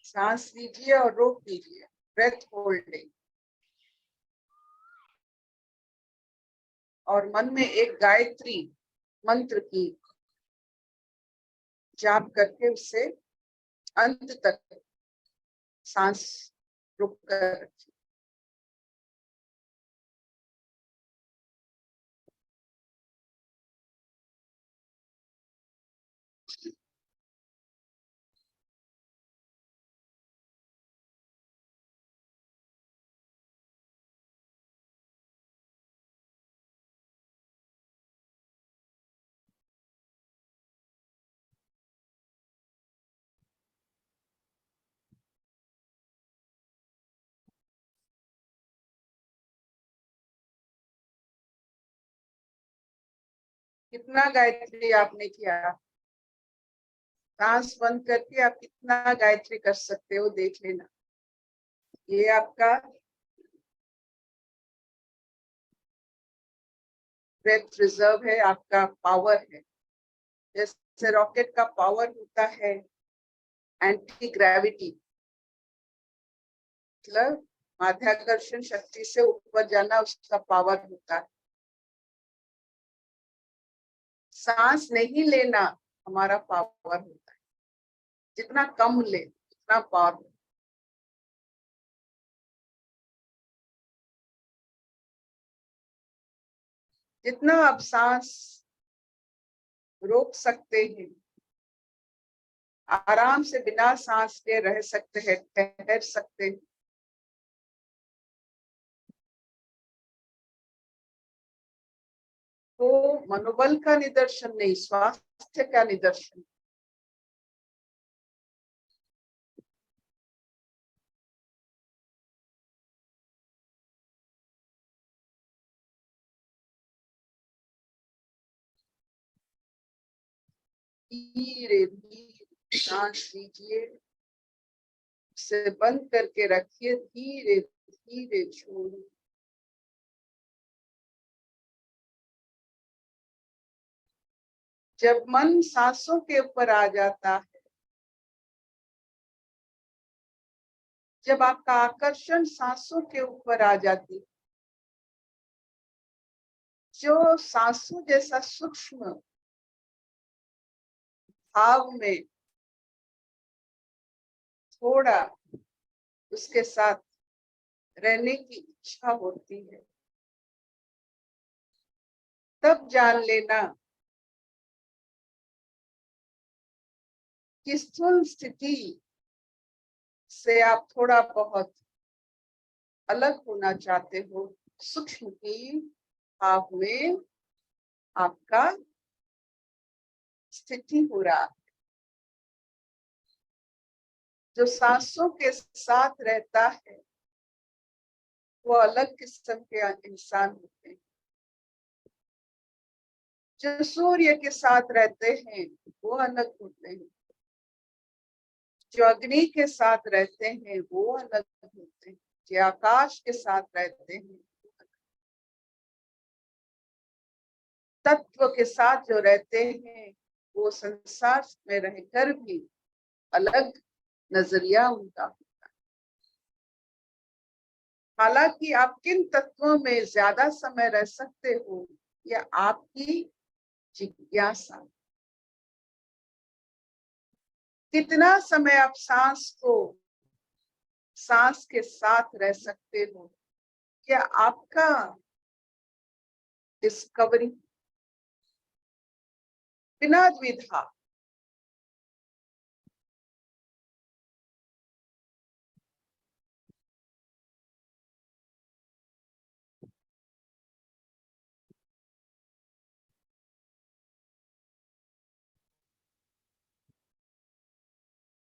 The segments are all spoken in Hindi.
सांस लीजिए और रोक दीजिए, ब्रेथ होल्डिंग, और मन में एक गायत्री मंत्र की जाप करके उससे अंत तक सांस रुक कर रखिए। कितना गायत्री आपने किया? सांस बंद करके आप कितना गायत्री कर सकते हो देख लेना। ये आपका ब्रेथ रिजर्व है, आपका पावर है। जैसे रॉकेट का पावर होता है एंटी ग्रेविटी, मतलब माध्याकर्षण शक्ति से ऊपर जाना, उसका पावर होता है। सांस नहीं लेना हमारा पावर होता है। जितना कम ले उतना पावर। जितना आप सांस रोक सकते हैं, आराम से बिना सांस के रह सकते हैं, ठहर सकते हैं, तो मनोबल का निदर्शन नहीं, स्वास्थ्य का निदर्शन। धीरे धीरे सांस लीजिए, उसे बंद करके रखिए, धीरे धीरे छोड़िए। जब मन सांसों के ऊपर आ जाता है, जब आपका आकर्षण सांसों के ऊपर आ जाती है, जो सांसों जैसा सूक्ष्म भाव में थोड़ा उसके साथ रहने की इच्छा होती है, तब जान लेना कि स्थूल स्थिति से आप थोड़ा बहुत अलग होना चाहते हो। सूक्ष्म की भाव में आपका स्थिति हो रहा है। जो सांसों के साथ रहता है वो अलग किस्म के इंसान होते हैं। जो सूर्य के साथ रहते हैं वो अलग होते हैं। जो अग्नि के साथ रहते हैं वो अलग होते हैं। जो आकाश के साथ रहते हैं, तत्व के साथ जो रहते हैं, वो संसार में रहकर भी अलग नजरिया उनका होता है। हालांकि आप किन तत्वों में ज्यादा समय रह सकते हो, या आपकी जिज्ञासा। कितना समय आप सांस के साथ रह सकते हो, क्या आपका डिस्कवरी। बिना द्विधा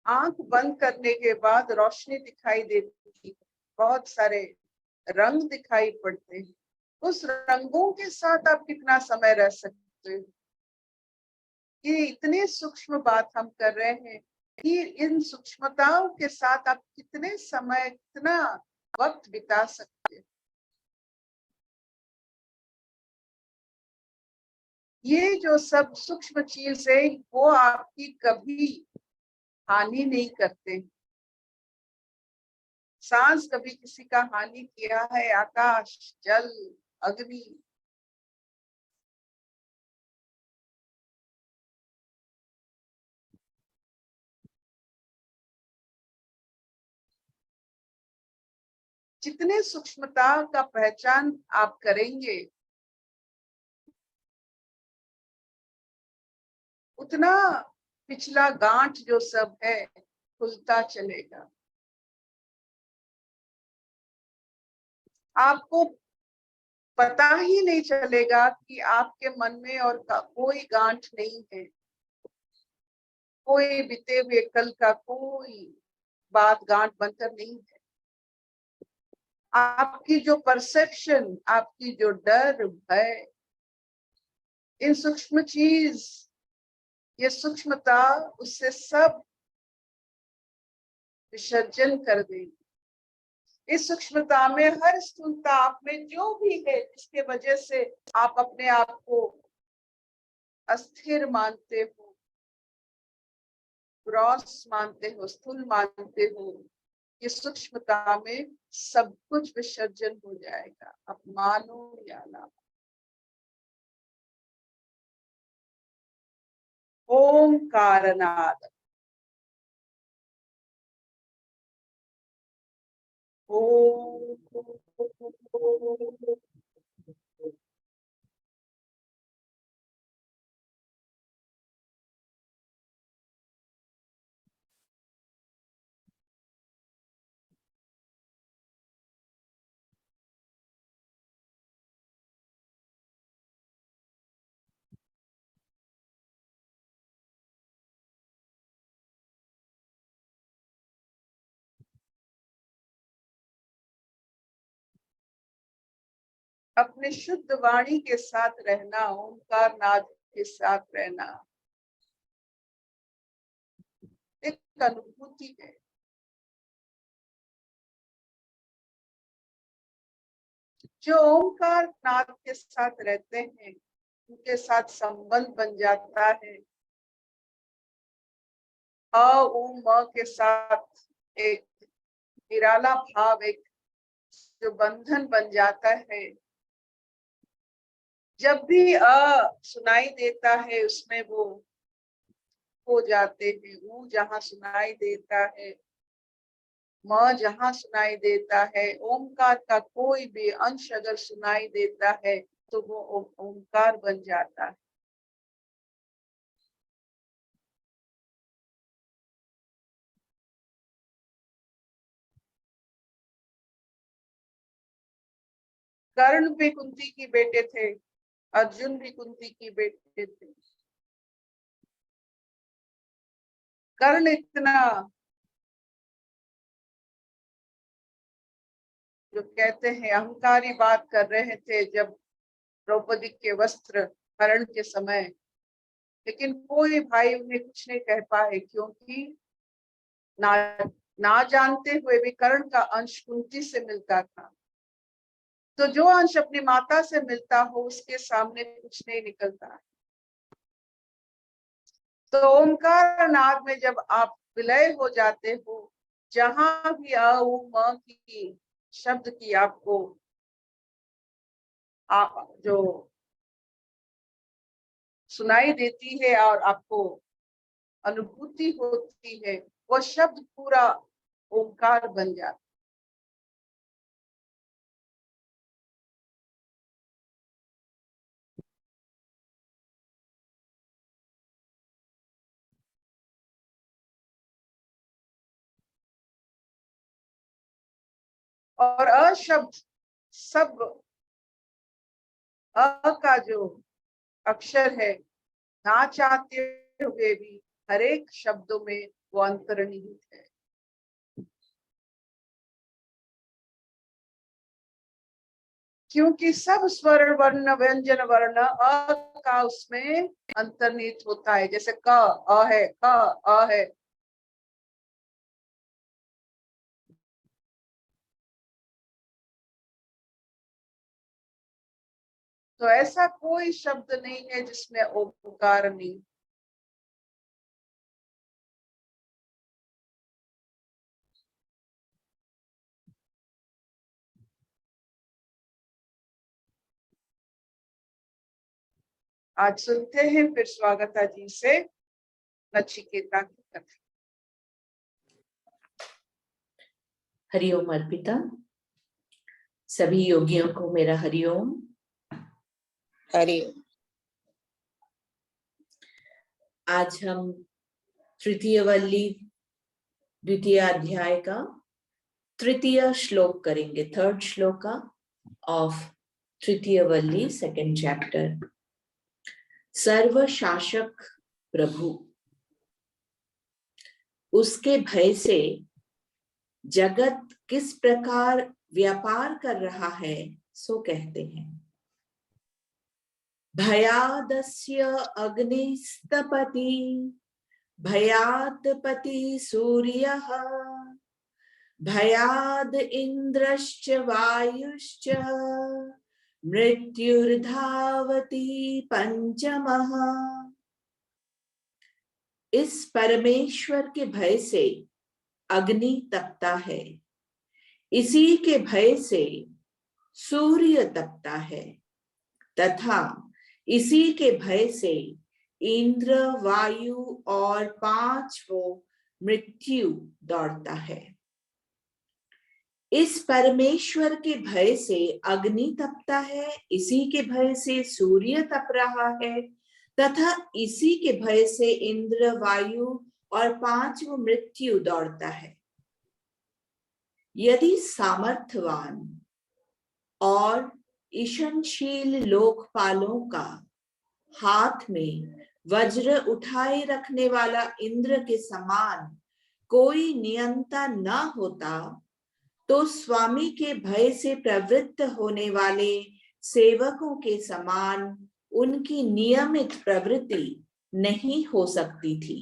आंख बंद करने के बाद रोशनी दिखाई देती है, बहुत सारे रंग दिखाई पड़ते हैं। उस रंगों के साथ आप कितना समय रह सकते हो, ये इतने सूक्ष्म बात हम कर रहे हैं कि इन सूक्ष्मताओं के साथ आप कितने समय, कितना वक्त बिता सकते हो। ये जो सब सूक्ष्म चीज है वो आपकी कभी हानि नहीं करते। सांस कभी किसी का हानि किया है? आकाश, जल, अग्नि, जितने सूक्ष्मता का पहचान आप करेंगे उतना पिछला गांठ जो सब है खुलता चलेगा। आपको पता ही नहीं चलेगा कि आपके मन में और कोई गांठ नहीं है, कोई बीते हुए कल का कोई बात गांठ बनकर नहीं है। आपकी जो परसेप्शन, आपकी जो डर, भय, इन सूक्ष्म चीज, ये सूक्ष्मता उससे सब विसर्जन कर देगी। इस सूक्ष्मता में हर स्थूलता आप में जो भी है जिसके वजह से आप अपने आप को अस्थिर मानते हो, ग्रॉस मानते हो, स्थूल मानते हो, ये सूक्ष्मता में सब कुछ विसर्जन हो जाएगा, आप मानो या ना। ओमकारनाद। ओम। अपने शुद्ध वाणी के साथ रहना, ओंकार नाद के साथ रहना एक अनुभूति है। जो ओंकार नाद के साथ रहते हैं उनके साथ संबंध बन जाता है। अ उ म के साथ एक निराला भाव, एक जो बंधन बन जाता है। जब भी सुनाई देता है उसमें वो हो जाते हैं। ऊ जहाँ सुनाई देता है, म जहाँ सुनाई देता है, ओमकार का कोई भी अंश अगर सुनाई देता है तो वो ओमकार बन जाता है। कर्ण भी कुंती की बेटे थे, अर्जुन भी कुंती की बेटे थे। कर्ण इतना जो कहते हैं अहंकारी बात कर रहे थे जब द्रौपदी के वस्त्र हरण के समय, लेकिन कोई भाई उन्हें कुछ नहीं कह पाए क्योंकि ना ना जानते हुए भी कर्ण का अंश कुंती से मिलता था। तो जो अंश अपनी माता से मिलता हो उसके सामने कुछ नहीं निकलता। तो ओंकार नाद में जब आप विलय हो जाते हो, जहां भी अ उ म की शब्द की आपको जो सुनाई देती है और आपको अनुभूति होती है, वो शब्द पूरा ओंकार बन जाता। और अशब्द सब का जो अक्षर है, ना चाहते हुए भी हर एक शब्दों में वो अंतर्निहित है। क्योंकि सब स्वर वर्ण व्यंजन वर्ण का उसमें अंतर्निहित होता है। जैसे क अ है, क अ है, तो ऐसा कोई शब्द नहीं है जिसमें ओंकार नहीं। आज सुनते हैं फिर स्वागता जी से नचिकेता की कथा। हरिओम अर्पिता। सभी योगियों को मेरा हरिओम। हरिओम। आज हम तृतीय वल्ली द्वितीय अध्याय का तृतीय श्लोक करेंगे, थर्ड श्लोका ऑफ तृतीय वल्ली, सेकेंड चैप्टर। सर्व शासक प्रभु, उसके भय से जगत किस प्रकार व्यापार कर रहा है सो कहते हैं। भयादस्य अग्निस्तपति भयात्पति सूर्यः भयाद इंद्रश्च वायुश्च मृत्युर्धावति पंचमः। इस परमेश्वर के भय से अग्नि तपता है, इसी के भय से सूर्य तपता है तथा इसी के भय से इंद्र, वायु और पांचवों मृत्यु दौड़ता है। इस परमेश्वर के भय से अग्नि तपता है, इसी के भय से सूर्य तप रहा है तथा इसी के भय से इंद्र, वायु और पांचवों मृत्यु दौड़ता है। यदि सामर्थ्यवान और ईशनशील लोकपालों का हाथ में वज्र उठाए रखने वाला इंद्र के समान कोई नियंता न होता तो स्वामी के भय से प्रवृत्त होने वाले सेवकों के समान उनकी नियमित प्रवृत्ति नहीं हो सकती थी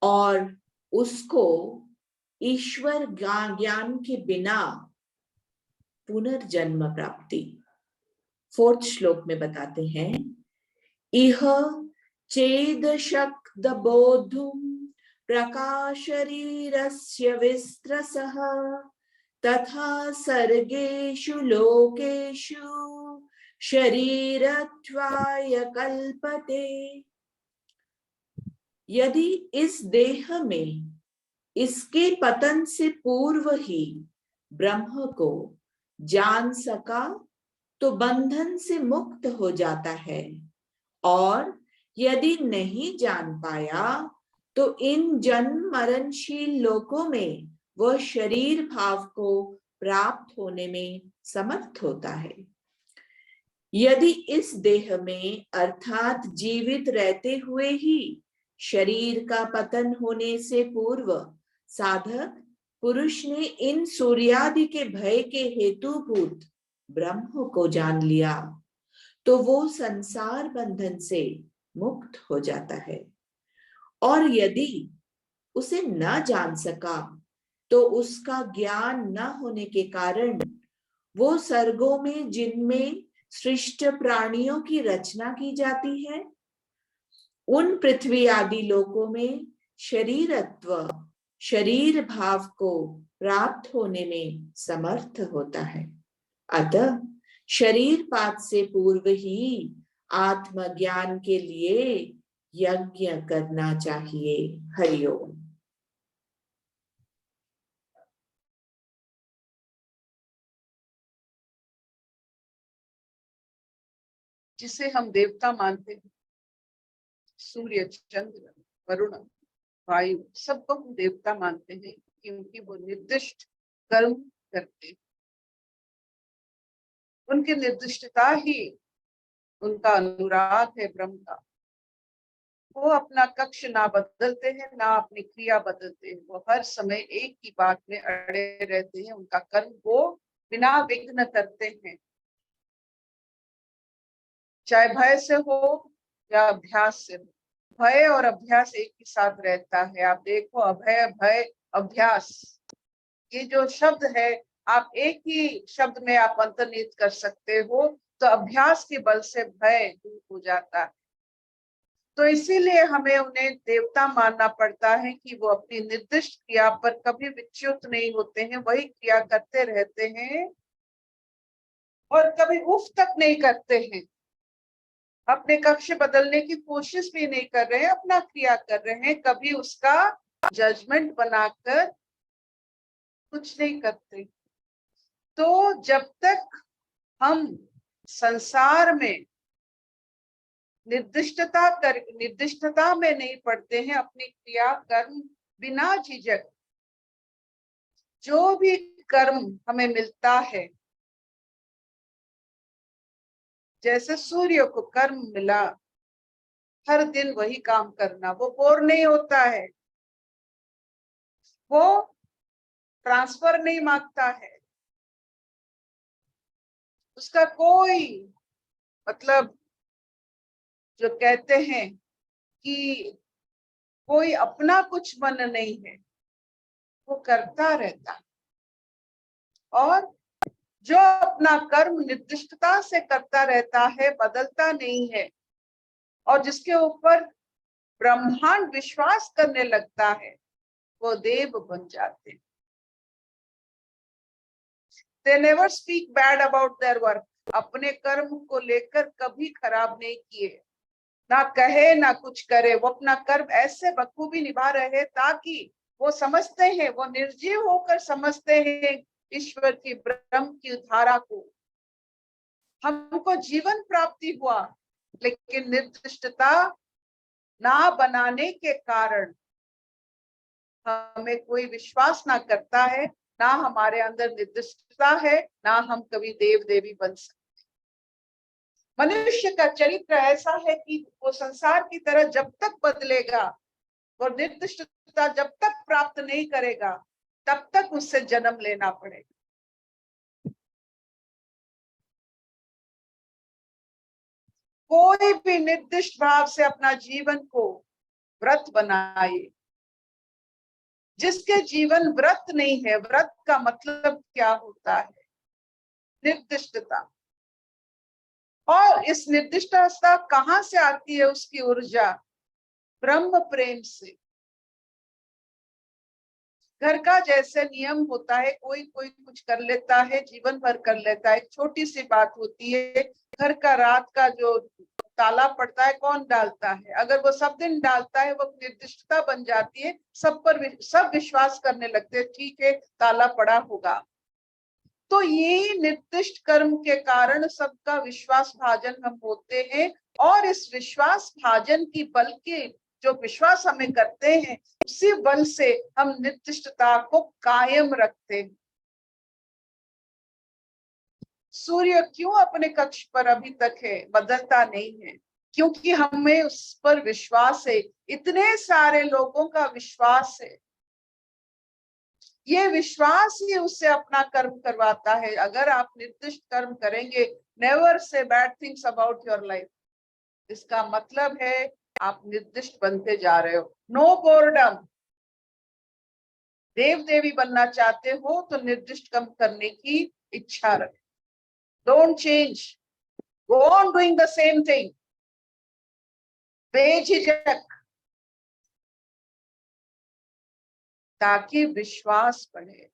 और उसको ईश्वर ज्ञान के बिना पुनर्जन्म प्राप्ति। फोर्थ श्लोक में बताते हैं, इह चेद शक्द बोधुम प्रकाशरीरस्य विस्त्रसः तथा सर्गेषु लोकेषु शरीरत्वाय कल्पते। यदि इस देह में इसके पतन से पूर्व ही ब्रह्म को जान सका तो बंधन से मुक्त हो जाता है और यदि नहीं जान पाया तो इन जन्म मरणशील लोकों में वह शरीर भाव को प्राप्त होने में समर्थ होता है। यदि इस देह में अर्थात जीवित रहते हुए ही शरीर का पतन होने से पूर्व साधक पुरुष ने इन सूर्यादि के भय के हेतुभूत ब्रह्म को जान लिया तो वो संसार बंधन से मुक्त हो जाता है। और यदि उसे न जान सका तो उसका ज्ञान न होने के कारण वो सर्गों में जिनमें सृष्ट प्राणियों की रचना की जाती है उन पृथ्वी आदि लोकों में शरीरत्व, शरीर भाव को प्राप्त होने में समर्थ होता है। अतः शरीर पात से पूर्व ही आत्मज्ञान के लिए यज्ञ करना चाहिए। हरिओम। जिसे हम देवता मानते हैं, सूर्य, चंद्र, वरुण, वायु, सबको हम देवता मानते हैं क्योंकि वो निर्दिष्ट कर्म करते हैं। उनकी निर्दिष्टता ही उनका अनुराग है ब्रह्म का। वो अपना कक्ष ना बदलते हैं, ना अपनी क्रिया बदलते हैं। वो हर समय एक ही बात में अड़े रहते हैं। उनका कर्म वो बिना विघ्न करते हैं, चाहे भय से हो या अभ्यास से हो। भय और अभ्यास एक ही साथ रहता है। आप देखो, अभय, भय, अभ्यास, ये जो शब्द है आप एक ही शब्द में आप अंतर्निहित कर सकते हो। तो अभ्यास के बल से भय दूर हो जाता है। तो इसीलिए हमें उन्हें देवता मानना पड़ता है कि वो अपनी निर्दिष्ट क्रिया पर कभी विच्युत नहीं होते हैं, वही क्रिया करते रहते हैं और कभी उफ तक नहीं करते हैं। अपने कक्ष बदलने की कोशिश भी नहीं कर रहे हैं, अपना क्रिया कर रहे हैं, कभी उसका जजमेंट बनाकर कुछ नहीं करते। तो जब तक हम संसार में निर्दिष्टता में नहीं पड़ते हैं, अपनी क्रिया कर्म बिना झिझक जो भी कर्म हमें मिलता है, जैसे सूर्य को कर्म मिला, हर दिन वही काम करना, वो बोर नहीं होता है, वो ट्रांसफर नहीं मांगता है, उसका कोई मतलब जो कहते हैं कि कोई अपना कुछ मन नहीं है, वो करता रहता है। और जो अपना कर्म निर्दिष्टता से करता रहता है, बदलता नहीं है, और जिसके ऊपर ब्रह्मांड विश्वास करने लगता है, वो देव बन जाते हैं। They never speak bad about their work. अपने कर्म को लेकर कभी खराब नहीं किए, ना कहे ना कुछ करे, वो अपना कर्म ऐसे बखूबी निभा रहे ताकि वो समझते हैं, वो निर्जीव होकर समझते हैं ईश्वर की ब्रह्म की धारा को। हमको जीवन प्राप्ति हुआ, लेकिन निर्दिष्टता ना बनाने के कारण हमें कोई विश्वास ना करता है, ना हमारे अंदर निर्दिष्टता है, ना हम कभी देव देवी बन सकते। मनुष्य का चरित्र ऐसा है कि वो संसार की तरह जब तक बदलेगा, वो निर्दिष्टता जब तक प्राप्त नहीं करेगा, तब तक उससे जन्म लेना पड़ेगा। कोई भी निर्दिष्ट भाव से अपना जीवन को व्रत बनाए। जिसके जीवन व्रत नहीं है, व्रत का मतलब क्या होता है? निर्दिष्टता। और इस निर्दिष्टता कहां से आती है? उसकी ऊर्जा ब्रह्म प्रेम से। घर का जैसे नियम होता है, कोई कोई कुछ कर लेता है, जीवन भर कर लेता है। एक छोटी सी बात होती है, घर का रात का जो ताला पड़ता है, कौन डालता है? अगर वो सब दिन डालता है, वो निर्दिष्टता बन जाती है, सब विश्वास करने लगते हैं, ठीक है ताला पड़ा होगा। तो ये निर्दिष्ट कर्म के कारण सबका विश्वास भाजन हम होते हैं, और इस विश्वास भाजन की बल के जो विश्वास हमें करते हैं, उसी बल से हम निर्दिष्टता को कायम रखते हैं। सूर्य क्यों अपने कक्ष पर अभी तक है, बदलता नहीं है? क्योंकि हमें उस पर विश्वास है, इतने सारे लोगों का विश्वास है। ये विश्वास ही उससे अपना कर्म करवाता है। अगर आप निर्दिष्ट कर्म करेंगे, never say bad things about your life, इसका मतलब है आप निर्दिष्ट बनते जा रहे हो। No boredom. देव देवी बनना चाहते हो तो निर्दिष्ट कर्म करने की इच्छा रखें। Don't change, go on doing the same thing, बेझिझक, ताकि विश्वास बढ़े।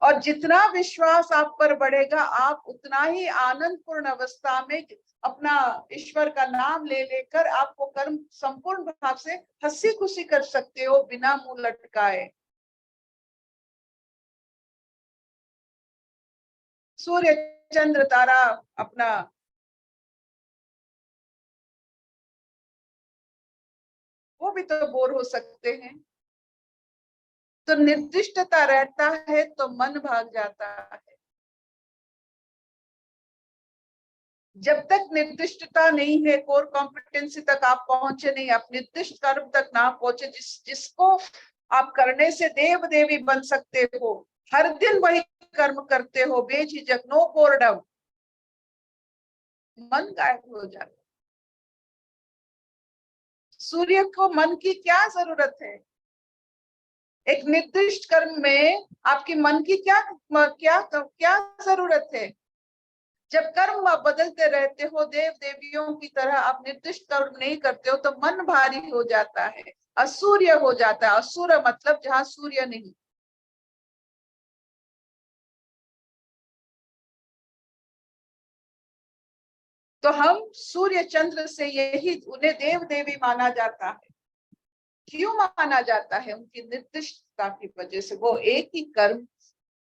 और जितना विश्वास आप पर बढ़ेगा, आप उतना ही आनंदपूर्ण अवस्था में अपना ईश्वर का नाम ले लेकर आपको कर्म संपूर्ण भाव से हंसी खुशी कर सकते हो, बिना मुंह लटकाए। सूर्य चंद्र तारा अपना वो भी तो बोर हो सकते हैं। तो निर्दिष्टता रहता है तो मन भाग जाता है। जब तक निर्दिष्टता नहीं है, कोर कॉम्पिटेंसी तक आप पहुंचे नहीं, आप निर्दिष्ट कर्म तक ना पहुंचे, जिसको आप करने से देव देवी बन सकते हो, हर दिन वही कर्म करते हो बेझिझक, नो बोर्डम, मन गायब हो जाता। सूर्य को मन की क्या जरूरत है? एक निर्दिष्ट कर्म में आपके मन की क्या क्या क्या जरूरत है? जब कर्म आप बदलते रहते हो, देव देवियों की तरह आप निर्दिष्ट कर्म नहीं करते हो, तो मन भारी हो जाता है, असूर्य हो जाता है। असुर मतलब जहां सूर्य नहीं। तो हम सूर्य चंद्र से यही उन्हें देव देवी माना जाता है। क्यों माना जाता है? उनकी निर्दिष्टता की वजह से। वो एक ही कर्म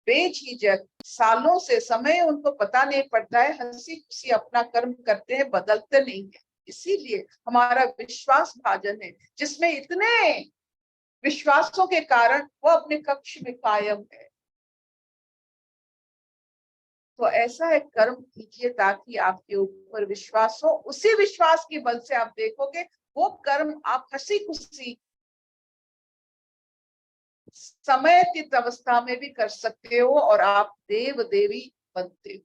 बेझिझक सालों से, समय उनको पता नहीं पड़ता है, हंसी खुशी अपना कर्म करते हैं, बदलते नहीं है। इसीलिए हमारा विश्वास भाजन है, जिसमें इतने विश्वासों के कारण वो अपने कक्ष में कायम है। तो ऐसा एक कर्म कीजिए ताकि आपके ऊपर विश्वास हो। उसी विश्वास के बल से आप देखोगे वो कर्म आप हंसी खुशी समयतित अवस्था में भी कर सकते हो और आप देव देवी बनते हो।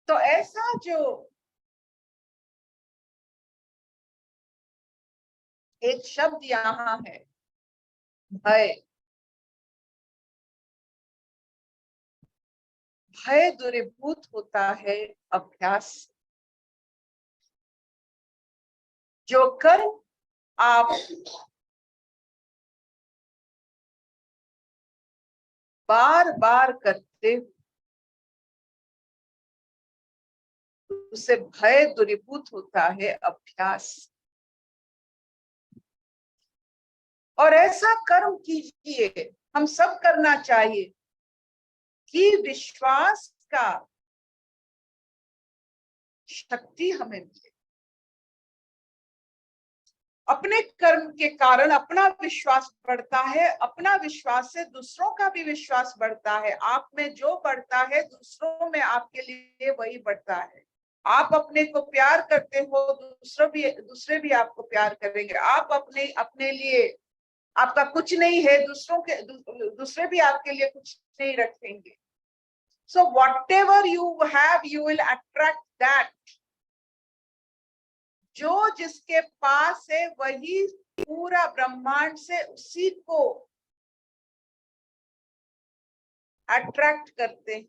तो ऐसा जो एक शब्द यहाँ है, भय, भय दूरीभूत होता है अभ्यास। जो कर्म आप बार बार करते हो उससे भय दूरीभूत होता है अभ्यास। और ऐसा कर्म कीजिए, हम सब करना चाहिए कि विश्वास का शक्ति हमें मिले। अपने कर्म के कारण अपना विश्वास बढ़ता है, अपना विश्वास से दूसरों का भी विश्वास बढ़ता है। आप में जो बढ़ता है दूसरों में आपके लिए वही बढ़ता है। आप अपने को प्यार करते हो, दूसरे भी आपको प्यार करेंगे। आप अपने लिए आपका कुछ नहीं है, दूसरे भी आपके लिए कुछ नहीं रखेंगे। So whatever you have, you will attract that. जो जिसके पास है वही पूरा ब्रह्मांड से उसी को अट्रैक्ट करते हैं।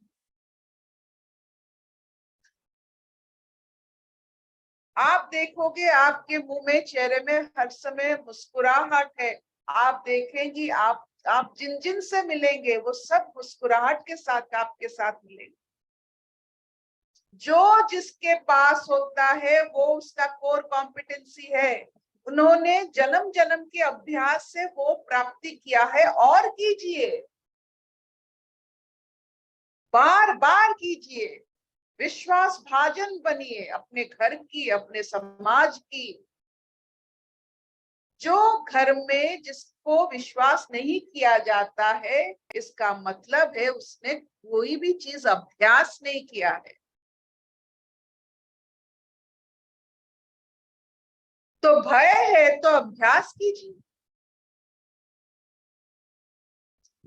आप देखोगे आपके मुंह में, चेहरे में हर समय मुस्कुराहट है। आप देखेंगी, आप जिन जिन से मिलेंगे वो सब मुस्कुराहट के साथ आपके साथ मिलेंगे। जो जिसके पास होता है वो उसका कोर कॉम्पिटेंसी है। उन्होंने जन्म जन्म के अभ्यास से वो प्राप्ति किया है। और कीजिए, बार बार कीजिए, विश्वास भाजन बनिए अपने घर की, अपने समाज की। जो घर में जिसको विश्वास नहीं किया जाता है, इसका मतलब है उसने कोई भी चीज अभ्यास नहीं किया है। तो भय है तो अभ्यास कीजिए।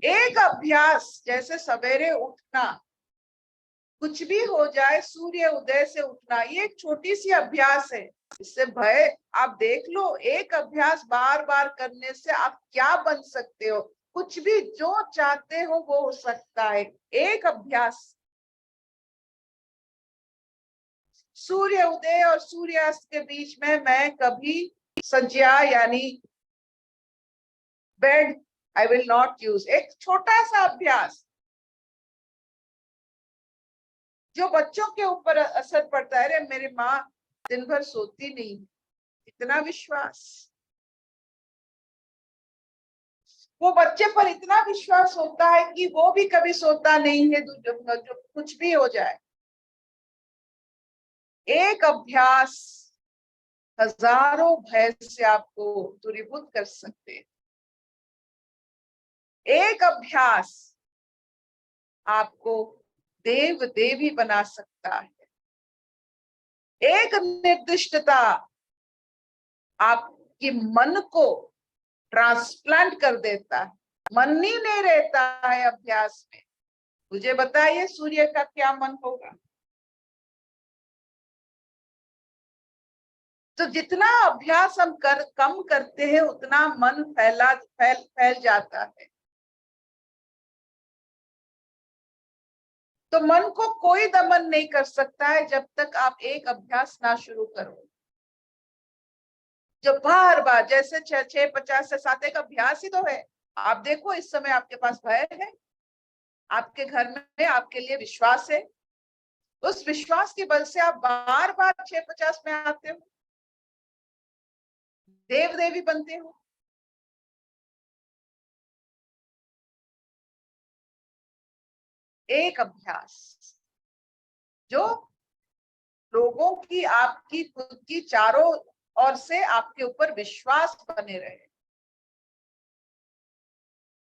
एक अभ्यास, जैसे सवेरे उठना, कुछ भी हो जाए, सूर्य उदय से उठना, ये एक छोटी सी अभ्यास है। इससे भय, आप देख लो, एक अभ्यास बार बार करने से आप क्या बन सकते हो। कुछ भी जो चाहते हो वो हो सकता है, एक अभ्यास। सूर्य उदय और सूर्यास्त के बीच में मैं कभी सज्जा यानी bed I will not use. एक छोटा सा अभ्यास जो बच्चों के ऊपर असर पड़ता है। अरे मेरी माँ दिन भर सोती नहीं, इतना विश्वास, वो बच्चे पर इतना विश्वास होता है कि वो भी कभी सोता नहीं है, जो कुछ भी हो जाए। एक अभ्यास हजारों भय से आपको दूरीभूत कर सकते हैं। एक अभ्यास आपको देव देवी बना सकता है। एक निर्दिष्टता आपके मन को ट्रांसप्लांट कर देता है। मन ही नहीं रहता है अभ्यास में। मुझे बताइए सूर्य का क्या मन होगा। तो जितना अभ्यास हम कम करते हैं उतना मन फैल जाता है। तो मन को कोई दमन नहीं कर सकता है जब तक आप एक अभ्यास ना शुरू करो। जो बार बार, जैसे 6, 50 से 7 एक अभ्यास ही तो है। आप देखो इस समय आपके पास भय है, आपके घर में आपके लिए विश्वास है, उस विश्वास के बल से आप बार बार 650 में आते हो, देव देवी बनते हो। एक अभ्यास जो लोगों की, आपकी खुद की, चारों ओर से आपके ऊपर विश्वास बने रहे।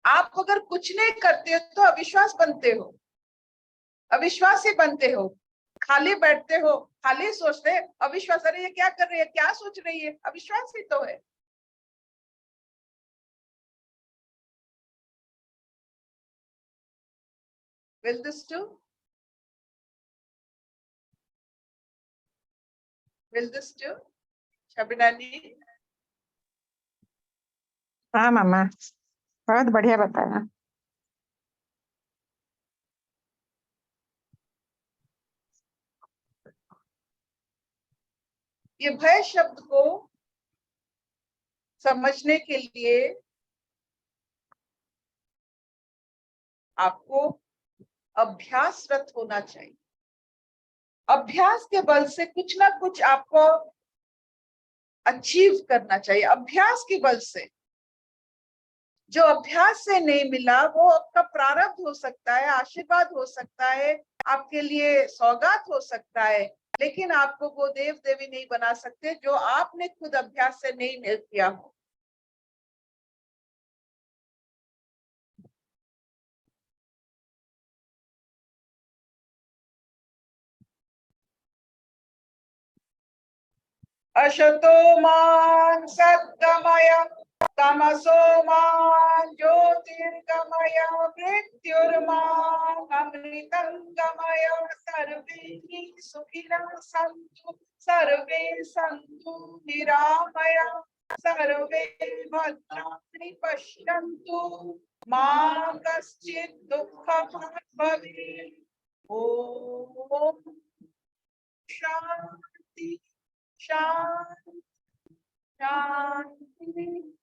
आप अगर कुछ नहीं करते हो तो अविश्वास बनते हो, अविश्वासी बनते हो, खाली बैठते हो, खाली सोचते हैं, अविश्वास, अरे ये क्या कर रही है, क्या सोच रही है, अविश्वास ही तो है। Will this do? Will this do? शबिनानी? हाँ मामा, बहुत बढ़िया बताया। ये भय शब्द को समझने के लिए आपको अभ्यासरत होना चाहिए। अभ्यास के बल से कुछ ना कुछ आपको अचीव करना चाहिए। अभ्यास के बल से, जो अभ्यास से नहीं मिला वो आपका प्रारब्ध हो सकता है, आशीर्वाद हो सकता है, आपके लिए सौगात हो सकता है, लेकिन आपको वो देव देवी नहीं बना सकते जो आपने खुद अभ्यास से नहीं मिल किया हो। अशतो मान सद्गमय तमसो मान ज्योतिर्गमय मृत्युर्मान अमृतं गमय। सर्वे सुखिनः सन्तु सर्वे सन्तु निरामया सर्वे भद्राणि पश्यन्तु मा कश्चित् दुःखभाग् भवेत्। ओम शांति शांति शांति।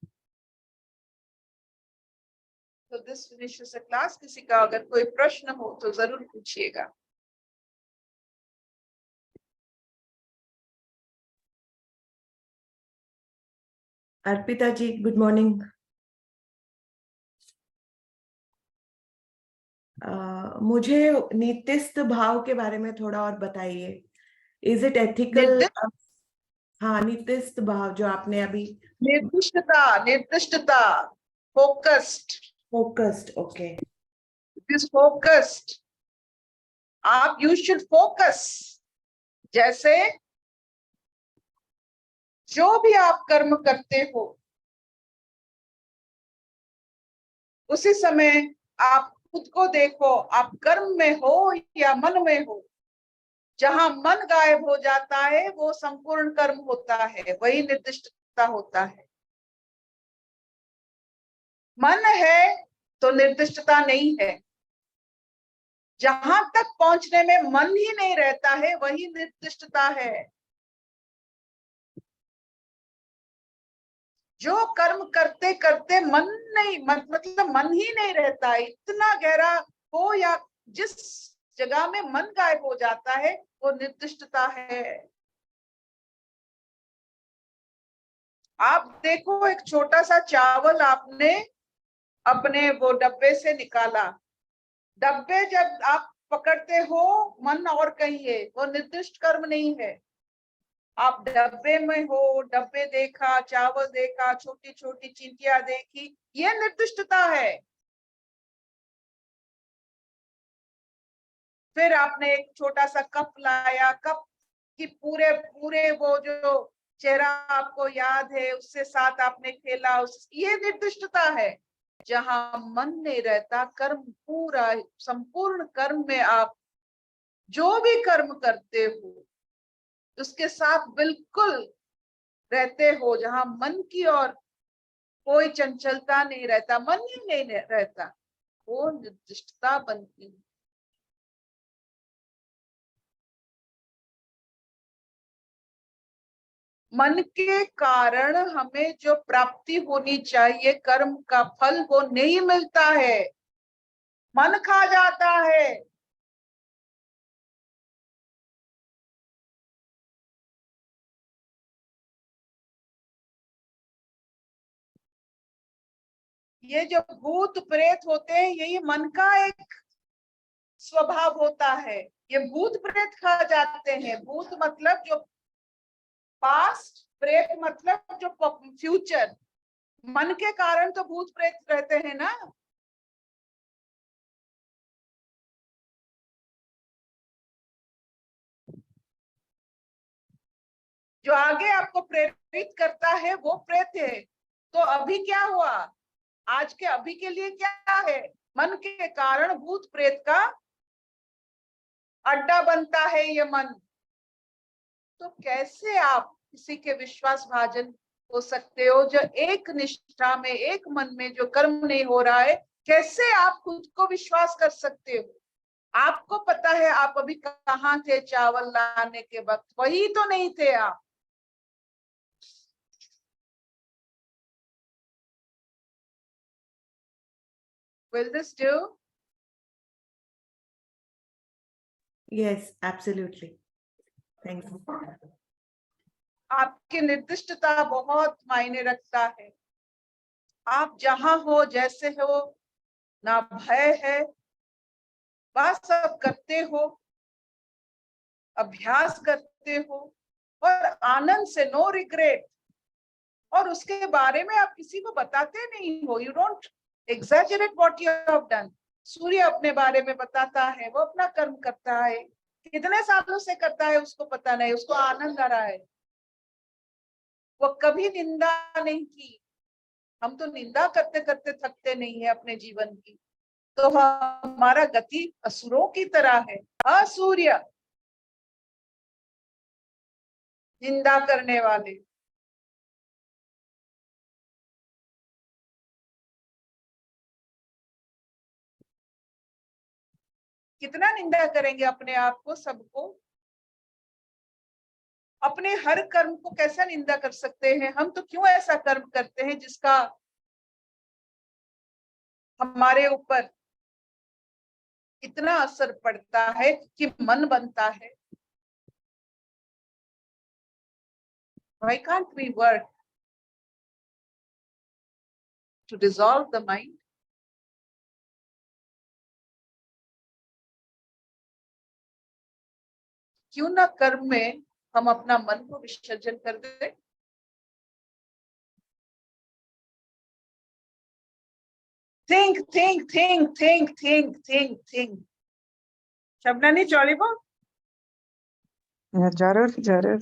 तो दिस फिनिशेस द क्लास। किसी का अगर कोई प्रश्न हो तो जरूर पूछिएगा। Arpita ji, good morning. मुझे नित्यस्थ भाव के बारे में थोड़ा और बताइए। Is it ethical? हाँ, नित्यस्थ भाव जो आपने अभी। निर्दिष्टता, निर्दिष्टता, focused. Focused, okay. This focused, आप यू शुड फोकस। जैसे जो भी आप कर्म करते हो उसी समय आप खुद को देखो, आप कर्म में हो या मन में हो। जहां मन गायब हो जाता है वो संपूर्ण कर्म होता है, वही निर्दिष्टता होता है। मन है तो निर्दिष्टता नहीं है। जहां तक पहुंचने में मन ही नहीं रहता है वही निर्दिष्टता है। जो कर्म करते करते मन नहीं, मतलब मन ही नहीं रहता, इतना गहरा हो या जिस जगह में मन गायब हो जाता है वो निर्दिष्टता है। आप देखो, एक छोटा सा चावल आपने अपने वो डब्बे से निकाला, डब्बे जब आप पकड़ते हो मन और कहीं है, वो निर्दिष्ट कर्म नहीं है। आप डब्बे में हो, डब्बे देखा, चावल देखा, छोटी छोटी चींटियां देखी, ये निर्दिष्टता है। फिर आपने एक छोटा सा कप लाया, कप की पूरे पूरे वो जो चेहरा आपको याद है उससे साथ आपने खेला, ये निर्दिष्टता है। जहां मन नहीं रहता, कर्म पूरा संपूर्ण कर्म में आप जो भी कर्म करते हो उसके साथ बिल्कुल रहते हो, जहां मन की और कोई चंचलता नहीं रहता, मन ही नहीं रहता, वो निर्दिष्टता बनती है। मन के कारण हमें जो प्राप्ति होनी चाहिए कर्म का फल, वो नहीं मिलता है, मन खा जाता है। ये जो भूत प्रेत होते हैं, यही मन का एक स्वभाव होता है। ये भूत प्रेत खा जाते हैं। भूत मतलब जो पास्ट, प्रेत मतलब जो फ्यूचर। मन के कारण तो भूत प्रेत रहते हैं ना। जो आगे आपको प्रेरित करता है वो प्रेत है। तो अभी क्या हुआ, आज के अभी के लिए क्या है, मन के कारण भूत प्रेत का अड्डा बनता है ये मन। तो कैसे आप किसी के विश्वास भाजन हो सकते हो, जो एक निष्ठा में, एक मन में जो कर्म नहीं हो रहा है, कैसे आप खुद को विश्वास कर सकते हो? आपको पता है आप अभी कहाँ थे चावल लाने के वक्त, वही तो नहीं थे आप। Will this do? Yes, absolutely. Thank you. आपकी निर्दिष्टता बहुत मायने रखता है। आप जहां हो, जैसे हो, ना भय है, बस सब करते हो, अभ्यास करते हो और आनंद से, नो रिग्रेट। और उसके बारे में आप किसी को बताते नहीं हो। You don't exaggerate what you have done. सूर्य अपने बारे में बताता है, वो अपना कर्म करता है, कितने सालों से करता है उसको पता नहीं, उसको आनंद आ रहा है। वो कभी निंदा नहीं की। हम तो निंदा करते करते थकते नहीं है अपने जीवन की। तो हमारा गति असुरों की तरह है। असूर्य, निंदा करने वाले। कितना निंदा करेंगे अपने आप को, सबको। अपने हर कर्म को कैसा निंदा कर सकते हैं? हम तो क्यों ऐसा कर्म करते हैं जिसका हमारे ऊपर इतना असर पड़ता है कि मन बनता है। Why can't we work to dissolve the mind? क्यों ना कर्म में हम अपना मन को विसर्जन कर दें? Think think think think think think think. शबना नहीं चौड़ी बो। जरूर जरूर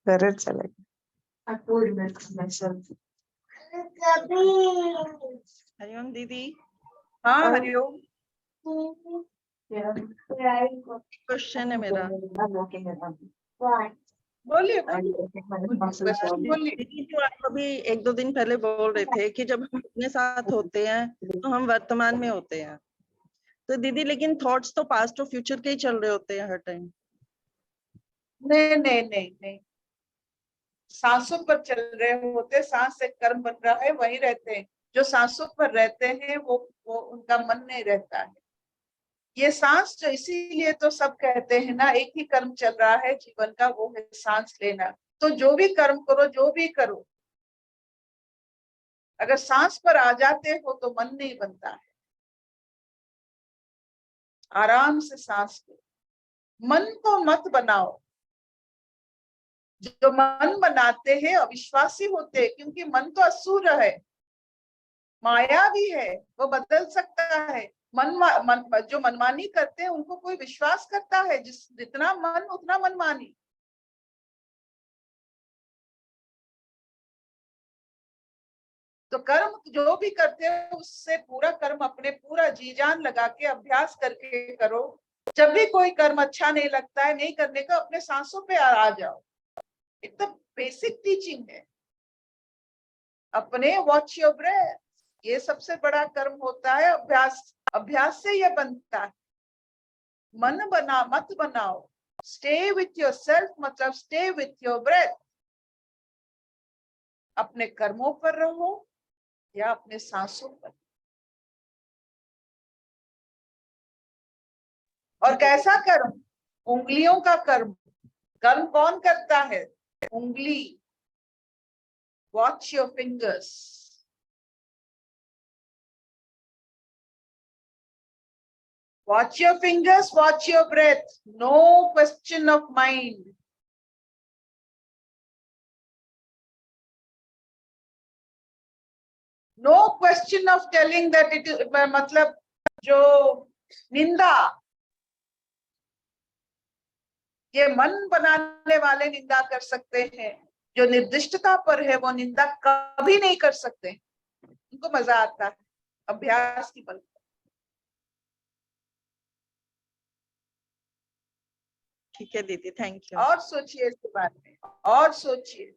जरूर चलेगा। हरिओम दीदी। हाँ हरिओम। क्वेश्चन है मेरा। बोलिए बोलिए। दीदी जो आप अभी 1-2 दिन पहले बोल रहे थे कि जब हम अपने साथ होते हैं तो हम वर्तमान में होते हैं, तो दीदी लेकिन थॉट्स तो पास्ट और फ्यूचर के ही चल रहे होते हैं हर टाइम। नहीं नहीं नहीं नहीं, सांसों पर चल रहे होते, सांस से कर्म बन रहा है, वही रहते हैं। जो सांसों पर रहते हैं वो उनका मन नहीं रहता है। ये सांस जो, इसीलिए तो सब कहते हैं ना, एक ही कर्म चल रहा है जीवन का, वो है सांस लेना। तो जो भी कर्म करो, जो भी करो, अगर सांस पर आ जाते हो तो मन नहीं बनता है। आराम से सांस लो, मन को मत बनाओ। जो मन बनाते हैं अविश्वासी होते हैं, क्योंकि मन तो असुर है, माया भी है, वो बदल सकता है। जो मनमानी करते हैं उनको कोई विश्वास करता है? जितना मन उतना मनमानी। तो कर्म जो भी करते हैं उससे पूरा कर्म अपने पूरा जी जान लगा के अभ्यास करके करो। जब भी कोई कर्म अच्छा नहीं लगता है, नहीं करने का, अपने सांसों पे आ जाओ। एकदम बेसिक टीचिंग है। अपने वॉच योर ब्रेथ, ये सबसे बड़ा कर्म होता है। अभ्यास, अभ्यास से ये बनता है। मन बना मत बनाओ, स्टे विथ योर सेल्फ मतलब स्टे विथ योर ब्रेथ। अपने कर्मों पर रहो या अपने सांसों पर। और कैसा कर्म? उंगलियों का कर्म। कर्म कौन करता है? उंगली। Watch your fingers. Watch your fingers, watch your breath. No question of mind. No question of telling that it is मतलब जो निंदा, ये मन बनाने वाले निंदा कर सकते हैं, जो निर्दिष्टता पर है वो निंदा कभी नहीं कर सकते। उनको मजा आता है अभ्यास की बल। ठीक है दीदी, थैंक यू। और सोचिए इसके बारे में, और सोचिए।